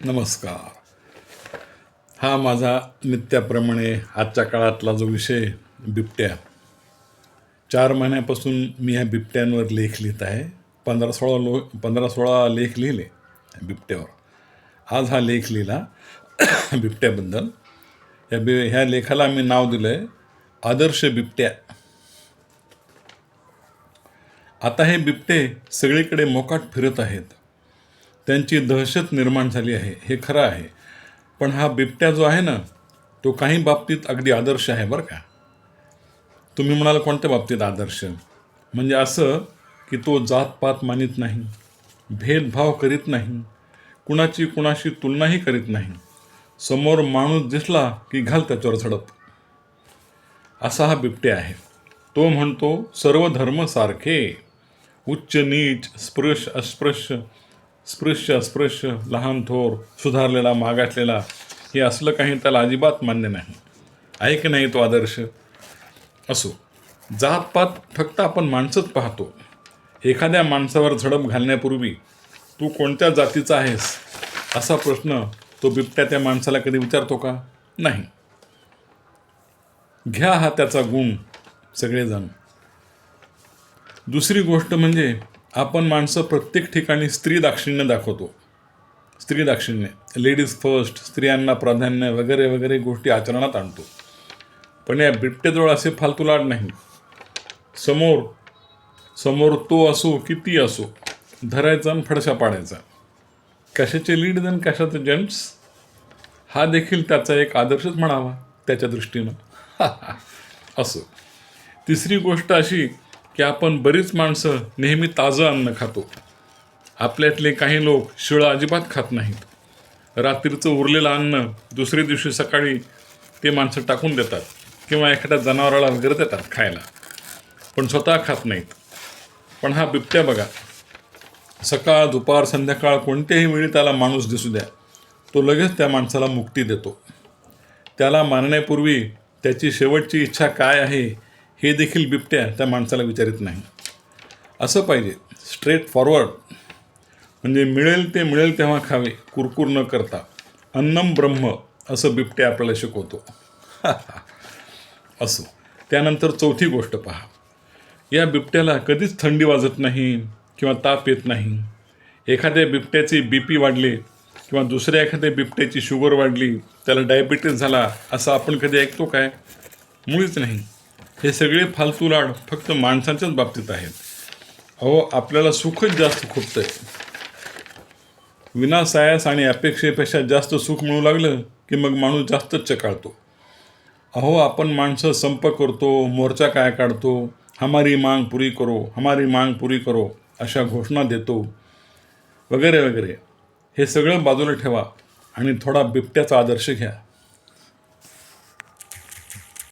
नमस्कार. हा माझा नित्याप्रमाणे आजच्या काळातला जो विषय बिबट्या. 4 महिन्यापासून मी ह्या बिबट्यांवर लेख लिहित आहे. 15-16 लेख लिहिले बिबट्यावर. आज हा लेख लिहिला बिबट्याबद्दल. ह्या लेखाला मी नाव दिलं आहे आदर्श बिबट्या. आता हे बिबटे सगळीकडे मोकाट फिरत आहेत. त्यांची दहशत निर्माण झाली आहे, हे खरं आहे. पण हा बिबट्या जो आहे ना, तो काही बाबतीत अगदी आदर्श आहे बरं का. तुम्ही म्हणाल कोणत्या बाबतीत आदर्श? म्हणजे असं की तो जातपात मानित नाही, भेदभाव करीत नाही, कुणाशी तुलनाही करीत नाही. समोर माणूस दिसला की घाल त्याच्यावर झडप. असा हा बिबट्या आहे. तो म्हणतो सर्व धर्म सारखे, उच्च नीच, स्पृश्य अस्पृश्य, लहान थोर, सुधारलेला मागासलेला, हे असलं काही त्याला अजिबात मान्य नाही. आहे की नाही तो आदर्श? असो, जातपात फक्त आपण माणसंच पाहतो. एखाद्या माणसावर झडप घालण्यापूर्वी तू कोणत्या जातीचा आहेस असा प्रश्न तो बिबट्या त्या माणसाला कधी विचारतो का? नाही. घ्या हा त्याचा गुण सगळेजण. दुसरी गोष्ट म्हणजे आपण माणसं प्रत्येक ठिकाणी स्त्री दाक्षिण्य दाखवतो. स्त्री दाक्षिण्य, लेडीज फर्स्ट, स्त्रियांना प्राधान्य वगैरे वगैरे गोष्टी आचरणात आणतो. पण या बिबट्याजवळ असे फालतू लाड नाही. समोर तो असो किती असो, धरायचा आणि फडशा पाडायचा. कशाचे लीड आणि कशाचे जेंट्स, हा देखील त्याचा एक आदर्शच म्हणावा त्याच्या दृष्टीनं. असो. तिसरी गोष्ट अशी की आपण बरीच माणसं नेहमी ताजं अन्न खातो. आपल्यातले काही लोक शिळं अजिबात खात नाहीत. रात्रीचं उरलेलं अन्न दुसऱ्या दिवशी सकाळी ते माणसं टाकून देतात किंवा एखाद्या जनावराला वगैरे देतात खायला, पण स्वतः खात नाहीत. पण हा बिबट्या बघा, सकाळ दुपार संध्याकाळ कोणत्याही वेळी त्याला माणूस दिसू द्या, तो लगेच त्या माणसाला मुक्ती देतो. त्याला मारण्यापूर्वी त्याची शेवटची इच्छा काय आहे हे देखील बिबट्या त्या माणसाला विचारित नाही. असं पाहिजे, स्ट्रेट फॉरवर्ड. म्हणजे मिळेल तेव्हा खावे, कुरकुर न करता. अन्नम ब्रह्म असं बिबट्या आपल्याला शिकवतो. असो. त्यानंतर चौथी गोष्ट पहा. या बिबट्याला कधीच थंडी वाजत नाही किंवा ताप येत नाही. एखाद्या बिबट्याची BP वाढली किंवा दुसऱ्या एखाद्या बिबट्याची शुगर वाढली, त्याला डायबिटीस झाला, असं आपण कधी ऐकतो काय? मुळीच नाही. हे सगळे फालतू लाड फक्त माणसांच्याच बाबतीत आहेत. अहो, आपल्याला सुखच जास्त खुपतं आहे. विनासायास आणि अपेक्षेपेक्षा जास्त सुख मिळू लागलं की मग माणूस जास्तच चकाळतो. अहो, आपण माणसं संप करतो, मोर्चा काय काढतो, हमारी मांग पुरी करो अशा घोषणा देतो वगैरे वगैरे. हे सगळं बाजूला ठेवा आणि थोडा बिबट्याचा आदर्श घ्या.